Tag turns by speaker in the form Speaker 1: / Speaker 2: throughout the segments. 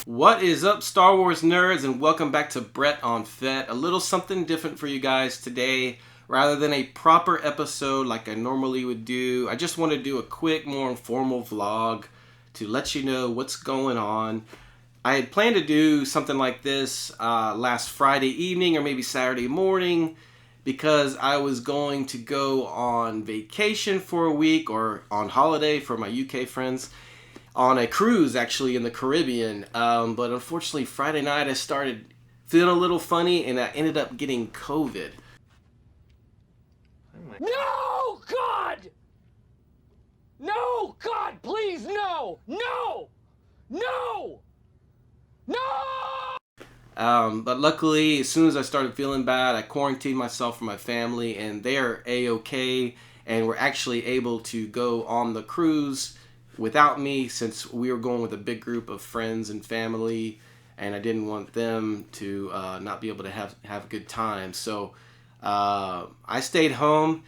Speaker 1: What is up, Star Wars nerds, and welcome back to Brett on Fett. A little something different for you guys today. Rather than a proper episode like I normally would do, I just want to do a quick, more informal vlog to let you know what's going on. I had planned to do something like this last Friday evening or maybe Saturday morning because I was going to go on vacation for a week or on holiday for my UK friends. On a cruise, actually, in the Caribbean. But unfortunately, Friday night I started feeling a little funny and I ended up getting COVID.
Speaker 2: No, God! No, God, please, no! No! No! No!
Speaker 1: But luckily, as soon as I started feeling bad, I quarantined myself from my family, and they are A-OK, and we're actually able to go on the cruise without me, since we were going with a big group of friends and family, and I didn't want them to not be able to have a good time. So I stayed home.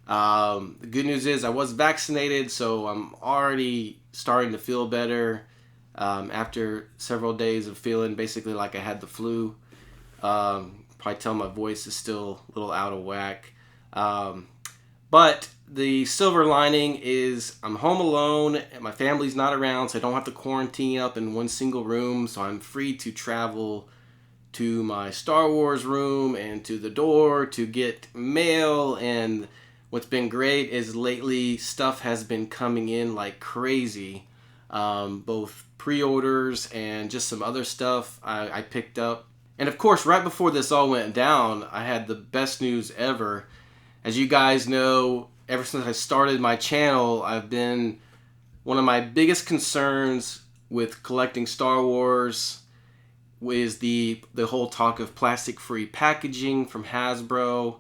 Speaker 1: The good news is I was vaccinated, so I'm already starting to feel better after several days of feeling basically like I had the flu. Probably tell my voice is still a little out of whack. But the silver lining is I'm home alone and my family's not around, so I don't have to quarantine up in one single room, so I'm free to travel to my Star Wars room and to the door to get mail. And what's been great is lately stuff has been coming in like crazy, both pre-orders and just some other stuff I picked up. And of course, right before this all went down, I had the best news ever. As you guys know, ever since I started my channel, I've been one of my biggest concerns with collecting Star Wars is the whole talk of plastic-free packaging from Hasbro,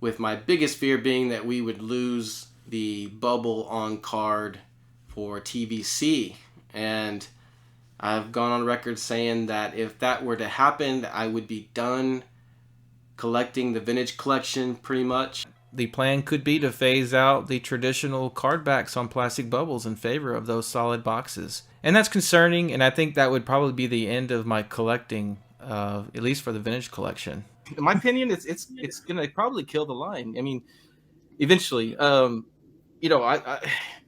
Speaker 1: with my biggest fear being that we would lose the bubble on card for TVC. And I've gone on record saying that if that were to happen, I would be done collecting the vintage collection pretty much. The plan could be to phase out the traditional card backs on plastic bubbles in favor of those solid boxes. And that's concerning, and I think that would probably be the end of my collecting, at least for the vintage collection. In my opinion, it's gonna probably kill the line. I mean, eventually, you know,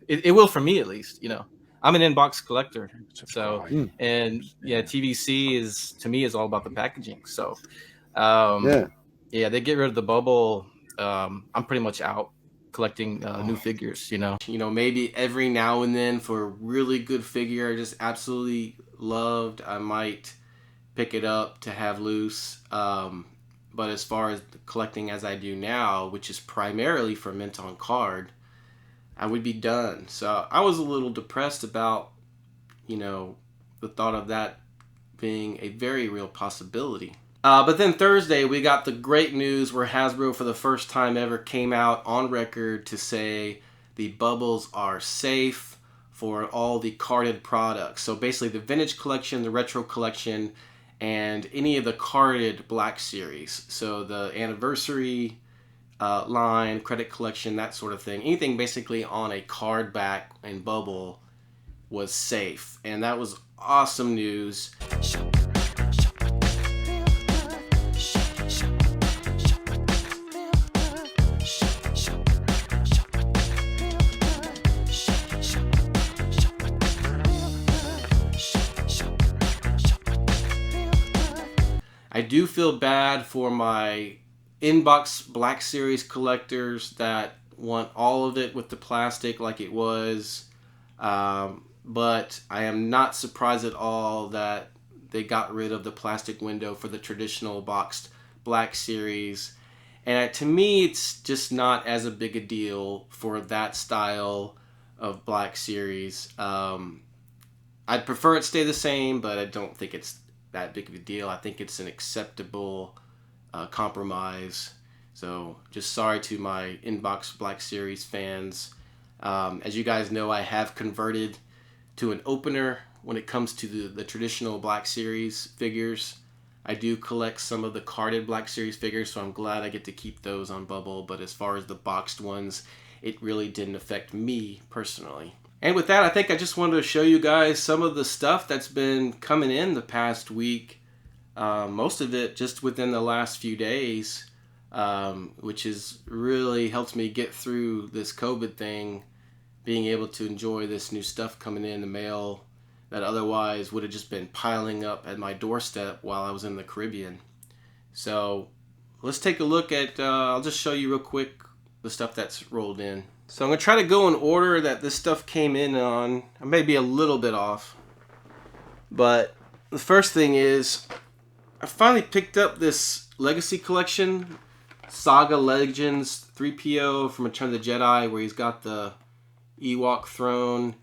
Speaker 1: it will for me at least. You know, I'm an in-box collector, so and yeah, TVC is to me is all about the packaging. So yeah, they get rid of the bubble. I'm pretty much out collecting new figures. You know, maybe every now and then for a really good figure I just absolutely loved, I might pick it up to have loose. But as far as collecting as I do now, which is primarily for mint on card, I would be done. So I was a little depressed about, you know, the thought of that being a very real possibility. But then Thursday, we got the great news where Hasbro, for the first time ever, came out on record to say the bubbles are safe for all the carded products. So basically the vintage collection, the retro collection, and any of the carded Black Series. So the anniversary line, credit collection, that sort of thing. Anything basically on a card back and bubble was safe. And that was awesome news. I do feel bad for my inbox Black Series collectors that want all of it with the plastic like it was, but I am not surprised at all that they got rid of the plastic window for the traditional boxed Black Series. And to me, it's just not as a big a deal for that style of Black Series. I'd prefer it stay the same, but I don't think it's that big of a deal. I think it's an acceptable compromise. So just sorry to my inbox Black Series fans. As you guys know, I have converted to an opener when it comes to the traditional Black Series figures. I do collect some of the carded Black Series figures, so I'm glad I get to keep those on Bubble. But as far as the boxed ones, it really didn't affect me personally. And with that, I think I just wanted to show you guys some of the stuff that's been coming in the past week. Most of it just within the last few days, which has really helped me get through this COVID thing, being able to enjoy this new stuff coming in the mail that otherwise would have just been piling up at my doorstep while I was in the Caribbean. So let's take a look at, I'll just show you real quick the stuff that's rolled in. So I'm going to try to go in order that this stuff came in on. I may be a little bit off. But the first thing is, I finally picked up this Legacy Collection, Saga Legends 3PO from Return of the Jedi, where he's got the Ewok throne.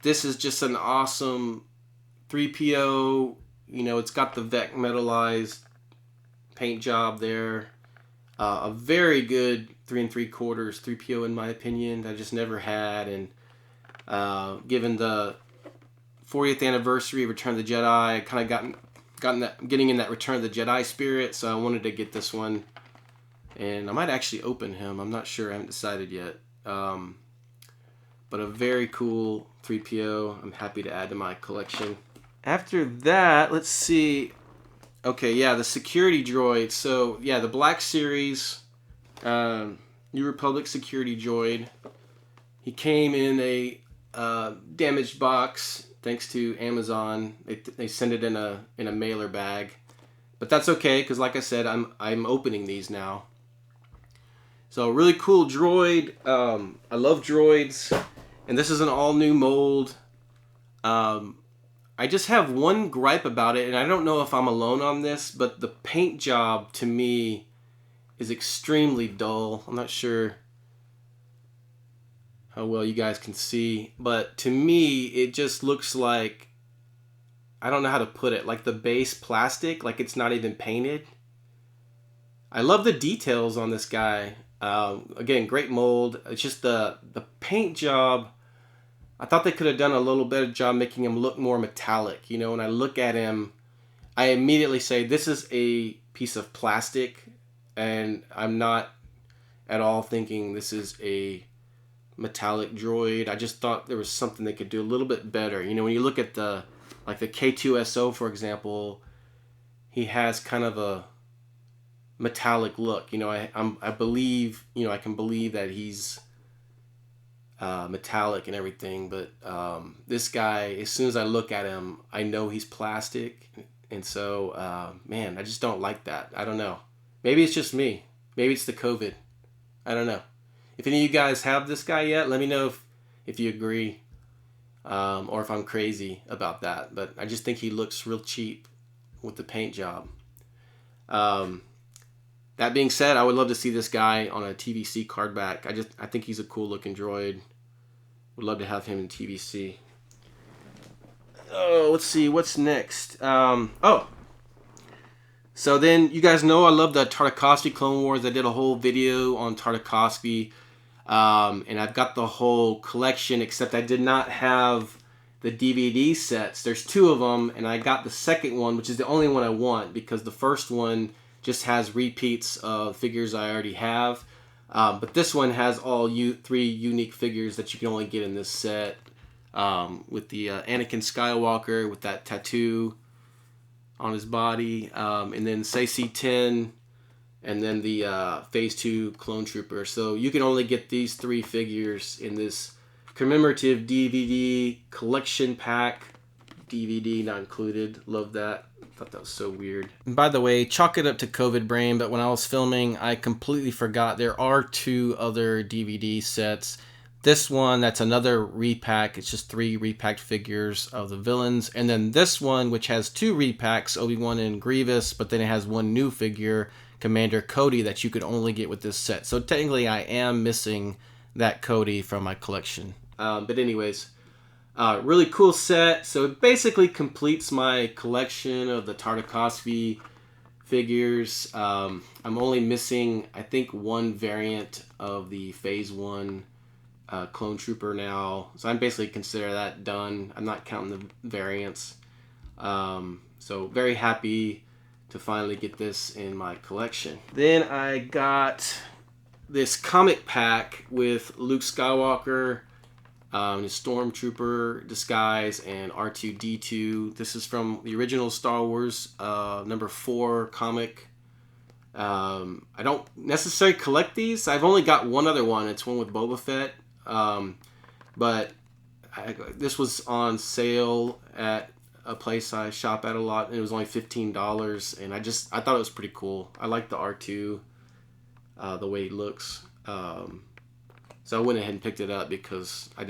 Speaker 1: This is just an awesome 3PO. You know, it's got the Vec metallized paint job there. A very good 3 3/4 3PO in my opinion that I just never had. And given the 40th anniversary of Return of the Jedi, I kind of getting in that Return of the Jedi spirit, so I wanted to get this one. And I might actually open him. I'm not sure. I haven't decided yet. But a very cool 3PO. I'm happy to add to my collection. After that, let's see. Okay, yeah, the security droid. So, yeah, the Black Series, New Republic security droid. He came in a damaged box, thanks to Amazon. They send it in a mailer bag, but that's okay because, like I said, I'm opening these now. So, really cool droid. I love droids, and this is an all new mold. I just have one gripe about it, and I don't know if I'm alone on this, but the paint job to me is extremely dull. I'm not sure how well you guys can see, but to me it just looks like, I don't know how to put it, like the base plastic, like it's not even painted. I love the details on this guy. Again, great mold. It's just the paint job. I thought they could have done a little better job making him look more metallic. You know, when I look at him, I immediately say this is a piece of plastic, and I'm not at all thinking this is a metallic droid. I just thought there was something they could do a little bit better. You know, when you look at the K2SO, for example, he has kind of a metallic look. You know, I believe, you know, I can believe that he's metallic and everything, but this guy, as soon as I look at him, I know he's plastic, and so man, I just don't like that. I don't know, maybe it's just me, maybe it's the COVID, I don't know. If any of you guys have this guy yet, let me know if you agree, or if I'm crazy about that. But I just think he looks real cheap with the paint job. That being said, I would love to see this guy on a TVC card back. I think he's a cool looking droid. Would love to have him in TVC. Oh, let's see, what's next? So then you guys know I love the Tartakovsky Clone Wars. I did a whole video on Tartakovsky, and I've got the whole collection, except I did not have the DVD sets. There's 2 of them, and I got the second one, which is the only one I want, because the first one just has repeats of figures I already have. But this one has all 3 unique figures that you can only get in this set, with the Anakin Skywalker with that tattoo on his body, and then C-10, and then the Phase 2 Clone Trooper. So you can only get these 3 figures in this commemorative DVD collection pack. DVD not included. Love that. Thought that was so weird. And by the way, chalk it up to COVID brain, but when I was filming, I completely forgot there are 2 other DVD sets This one, that's another repack. It's just 3 repacked figures of the villains. And then this one, which has 2 repacks, Obi-Wan and Grievous, but then it has 1 new figure, Commander Cody, that you could only get with this set. So technically I am missing that Cody from my collection. But anyways, really cool set. So it basically completes my collection of the Tartakovsky figures. I'm only missing, I think, 1 variant of the Phase 1 Clone Trooper now. So I'm basically consider that done. I'm not counting the variants. So very happy to finally get this in my collection. Then I got this comic pack with Luke Skywalker, his Stormtrooper disguise, and R2-D2. This is from the original Star Wars number 4 comic. I don't necessarily collect these. I've only got one other one. It's one with Boba Fett. But this was on sale at a place I shop at a lot, and it was only $15. And I thought it was pretty cool. I like the R2, the way he looks. So I went ahead and picked it up because I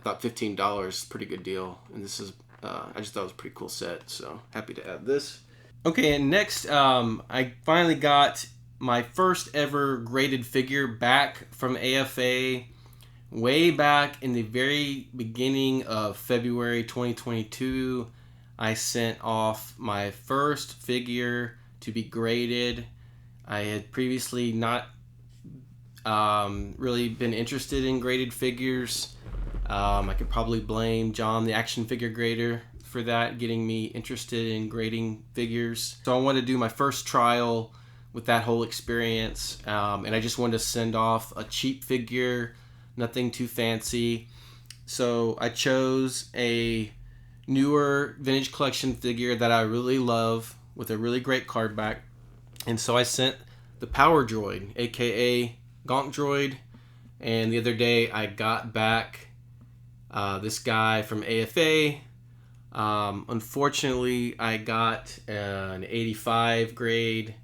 Speaker 1: thought $15 is a pretty good deal. And this is, I just thought it was a pretty cool set. So happy to add this. Okay, and next, I finally got my first ever graded figure back from AFA way back in the very beginning of February 2022. I sent off my first figure to be graded. I had previously not really been interested in graded figures. I could probably blame John, the action figure grader, for that, getting me interested in grading figures. So I wanted to do my first trial with that whole experience, and I just wanted to send off a cheap figure, nothing too fancy. So I chose a newer vintage collection figure that I really love with a really great card back. And so I sent the Power Droid, aka Gonk Droid. And the other day I got back this guy from AFA. Unfortunately, I got an 85 grade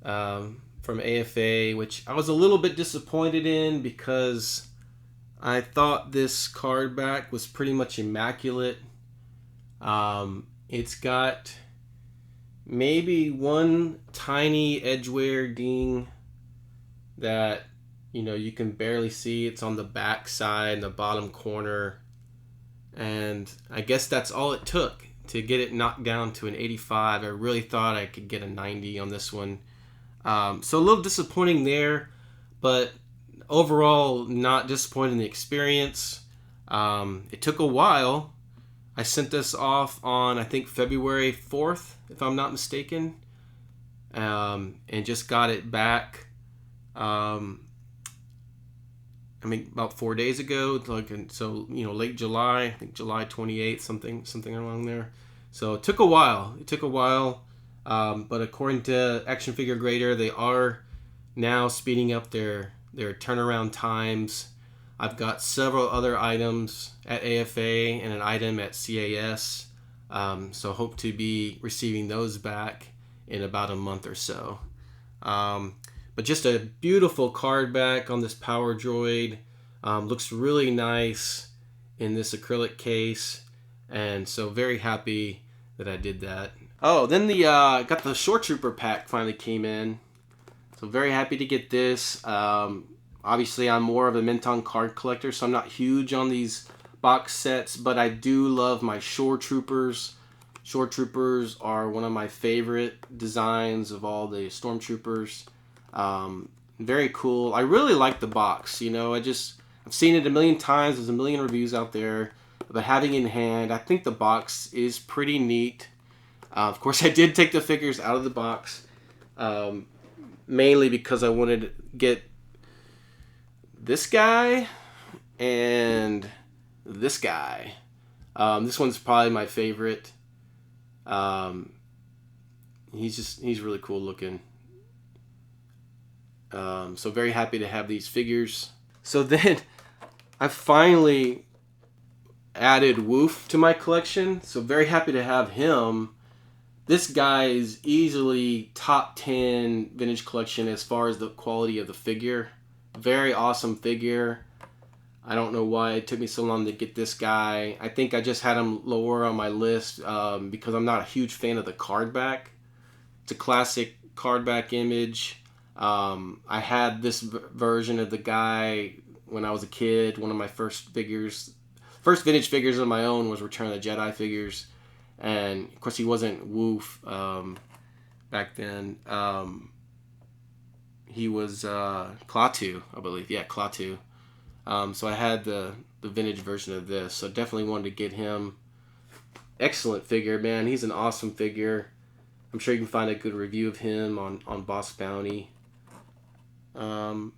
Speaker 1: from AFA, which I was a little bit disappointed in because I thought this card back was pretty much immaculate. It's got maybe one tiny edge wear ding that, you know, you can barely see. It's on the back side, the bottom corner. And I guess that's all it took to get it knocked down to an 85. I really thought I could get a 90 on this one. So a little disappointing there, but overall not disappointed in the experience. It took a while. I sent this off on, I think, February 4th, if I'm not mistaken, and just got it back, about 4 days ago, so, late July, I think July 28th, something along there. So it took a while. But according to Action Figure Grader, they are now speeding up their turnaround times. I've got several other items at AFA and an item at CAS, so hope to be receiving those back in about a month or so. But just a beautiful card back on this Power Droid. Looks really nice in this acrylic case, and so very happy that I did that. Oh, then got the Shore Trooper pack finally came in, so very happy to get this. Obviously, I'm more of a Minton card collector, so I'm not huge on these box sets, but I do love my Shore Troopers. Shore Troopers are one of my favorite designs of all the Stormtroopers. Very cool. I really like the box. I've seen it a million times. There's a million reviews out there, but having it in hand, I think the box is pretty neat. Of course, I did take the figures out of the box, mainly because I wanted to get this guy and this guy. This one's probably my favorite. He's really cool looking. So very happy to have these figures. So then I finally added Woof to my collection. So very happy to have him. This guy is easily top 10 vintage collection as far as the quality of the figure. Very awesome figure. I don't know why it took me so long to get this guy. I think I just had him lower on my list because I'm not a huge fan of the card back. It's a classic card back image. I had this version of the guy when I was a kid. One of my first vintage figures of my own was Return of the Jedi figures. And, of course, he wasn't Woof back then. He was Klaatu, I believe. Yeah, Klaatu. So I had the vintage version of this. So definitely wanted to get him. Excellent figure, man. He's an awesome figure. I'm sure you can find a good review of him on Boss Bounty. But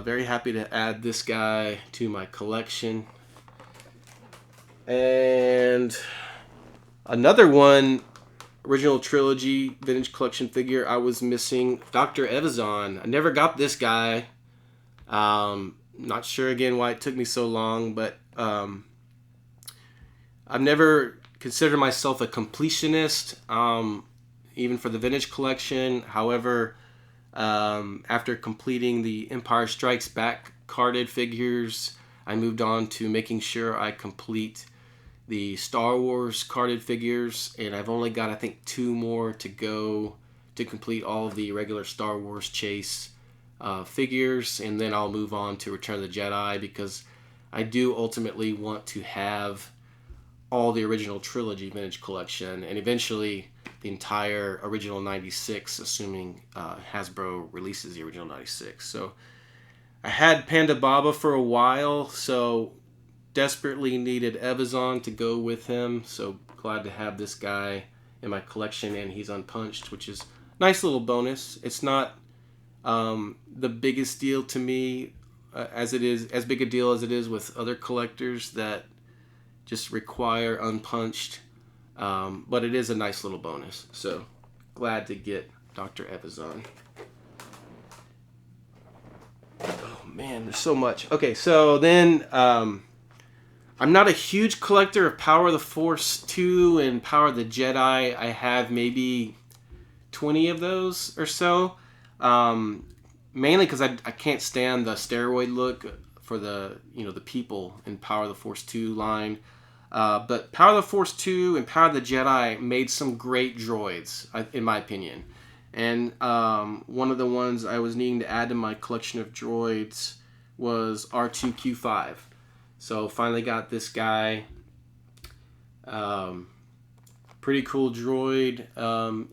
Speaker 1: very happy to add this guy to my collection. And another one, original trilogy vintage collection figure I was missing, Dr. Evazan. I never got this guy. Not sure again why it took me so long, but I've never considered myself a completionist, even for the vintage collection. However, after completing the Empire Strikes Back carded figures, I moved on to making sure I complete the Star Wars carded figures, and I've only got, I think, 2 more to go to complete all of the regular Star Wars chase figures, and then I'll move on to Return of the Jedi, because I do ultimately want to have all the original trilogy vintage collection, and eventually the entire original 96, assuming Hasbro releases the original 96. So I had Panda Baba for a while, so desperately needed Evazan to go with him, so glad to have this guy in my collection, and he's unpunched, which is a nice little bonus. It's not the biggest deal to me, as big a deal as it is with other collectors that just require unpunched, but it is a nice little bonus. So glad to get Dr. Evazan. Oh man, there's so much. Okay, so then I'm not a huge collector of Power of the Force 2 and Power of the Jedi. I have maybe 20 of those or so. Mainly because I can't stand the steroid look for the people in Power of the Force 2 line. But Power of the Force 2 and Power of the Jedi made some great droids, in my opinion. And one of the ones I was needing to add to my collection of droids was R2-Q5. So finally got this guy. Pretty cool droid.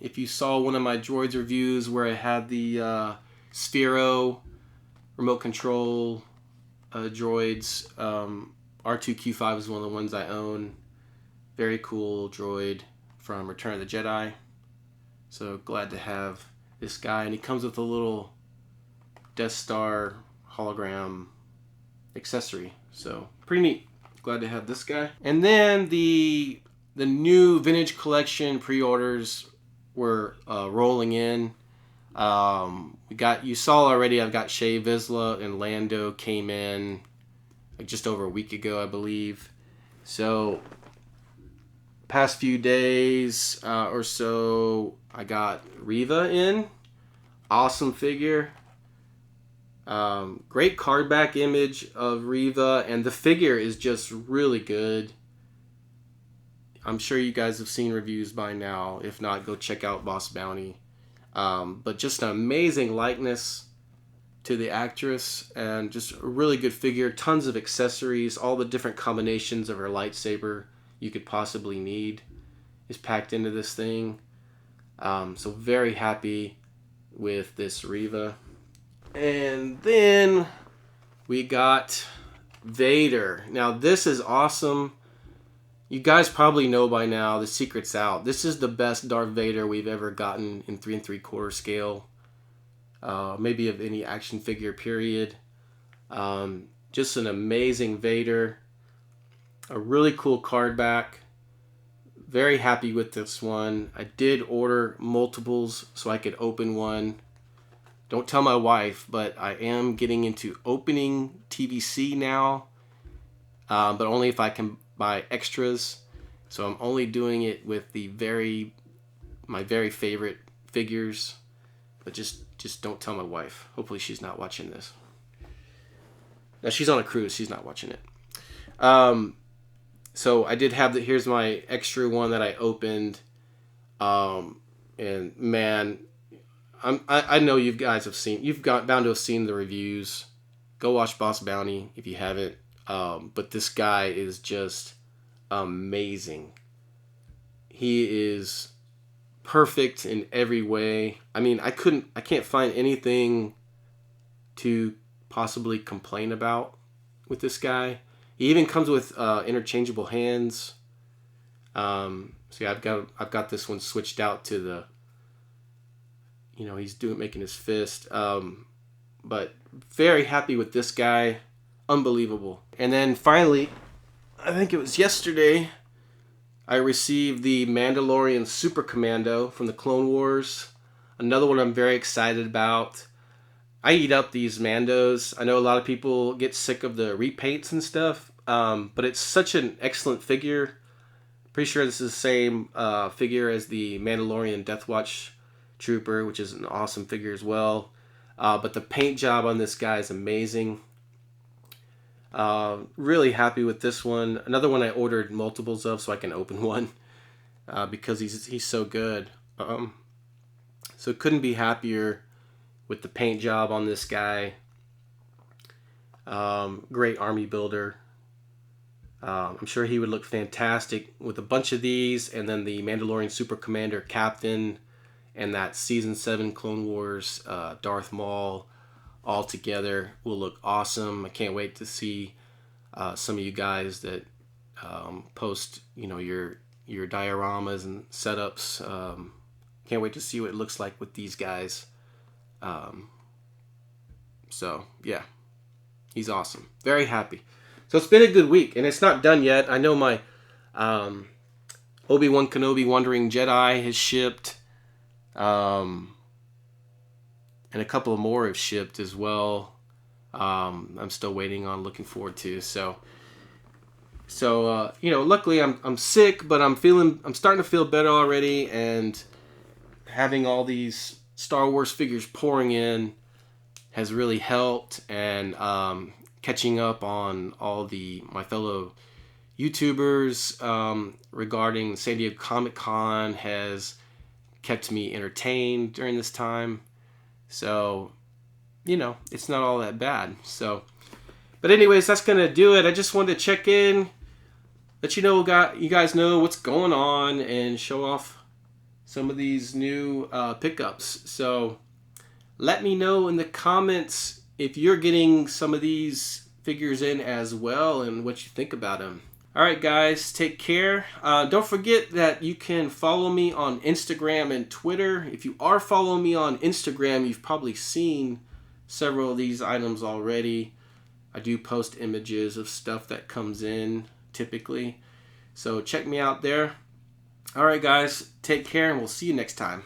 Speaker 1: If you saw one of my droids reviews where I had the Sphero remote control droids, R2-Q5 is one of the ones I own. Very cool droid from Return of the Jedi. So glad to have this guy. And he comes with a little Death Star hologram accessory. So pretty neat. Glad to have this guy. And then the new vintage collection pre-orders were rolling in. You saw already, I've got Shea Vizsla and Lando came in like just over a week ago, I believe. So past few days or so, I got Reva in. Awesome figure. Great card back image of Reva, and the figure is just really good. I'm sure you guys have seen reviews by now. If not, go check out Boss Bounty. But just an amazing likeness to the actress, and just a really good figure. Tons of accessories, all the different combinations of her lightsaber you could possibly need is packed into this thing. So very happy with this Reva. And then we got Vader. Now this is awesome. You guys probably know by now, the secret's out. This is the best Darth Vader we've ever gotten in 3 3/4 scale. Maybe of any action figure, period. Just an amazing Vader. A really cool card back. Very happy with this one. I did order multiples so I could open one. Don't tell my wife, but I am getting into opening TVC now. But only if I can buy extras. So I'm only doing it with my very favorite figures. But just don't tell my wife. Hopefully she's not watching this. Now, she's on a cruise. She's not watching it. So I did have here's my extra one that I opened. And man, I know you guys have seen, bound to have seen the reviews. Go watch Boss Bounty if you haven't. But this guy is just amazing. He is perfect in every way. I mean, I can't find anything to possibly complain about with this guy. He even comes with interchangeable hands. So yeah, I've got this one switched out to the, he's making his fist. But very happy with this guy. Unbelievable. And then finally, I think it was yesterday, I received the Mandalorian Super Commando from the Clone Wars. Another one I'm very excited about. I eat up these Mandos. I know a lot of people get sick of the repaints and stuff, but it's such an excellent figure. Pretty sure this is the same figure as the Mandalorian Death Watch Trooper, which is an awesome figure as well. But the paint job on this guy is amazing. Really happy with this one. Another one I ordered multiples of so I can open one because he's so good. So couldn't be happier with the paint job on this guy. Great army builder. I'm sure he would look fantastic with a bunch of these, and then the Mandalorian Super Commander Captain and that Season 7 Clone Wars Darth Maul all together will look awesome. I can't wait to see some of you guys that post your dioramas and setups. Can't wait to see what it looks like with these guys. So yeah, he's awesome. Very happy. So it's been a good week, and it's not done yet. I know my Obi-Wan-Kenobi Wandering Jedi has shipped, and a couple of more have shipped as well. I'm still waiting on, looking forward to. So luckily I'm sick, but I'm starting to feel better already, and having all these Star Wars figures pouring in has really helped, and catching up on all my fellow YouTubers regarding San Diego Comic-Con has kept me entertained during this time. So, it's not all that bad. So, but anyways, that's going to do it. I just wanted to check in, let you guys know what's going on, and show off some of these new pickups. So, let me know in the comments if you're getting some of these figures in as well and what you think about them. Alright guys, take care. Don't forget that you can follow me on Instagram and Twitter. If you are following me on Instagram, you've probably seen several of these items already. I do post images of stuff that comes in typically. So check me out there. Alright guys, take care, and we'll see you next time.